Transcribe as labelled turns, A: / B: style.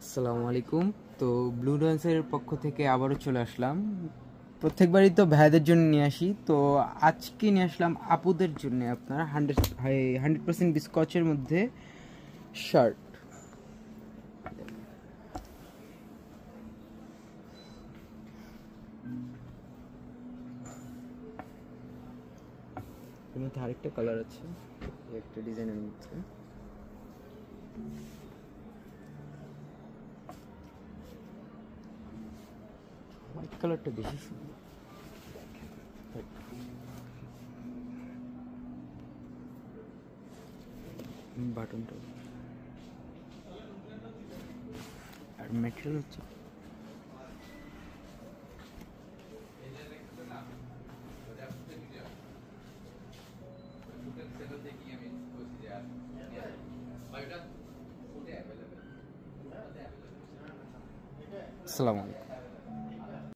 A: আসসালামু আলাইকুম। তো ব্লু ড্যান্সের পক্ষ থেকে আবারও চলে আসলাম। প্রত্যেকবারই তো ভাইয়াদের জন্য নিয়ে আসি, তো আজকে নিয়ে আসলাম আপুদের জন্য আপনার 100% বিস্কচের মধ্যে শার্ট। এর মধ্যে আরেকটা কালার আছে, একটা ডিজাইনের মধ্যে। হোয়াইট কালারটা বেশি সুন্দর। বাটনটা আর ম্যাটেরিয়াল হচ্ছে আসসালামু আলাইকুম।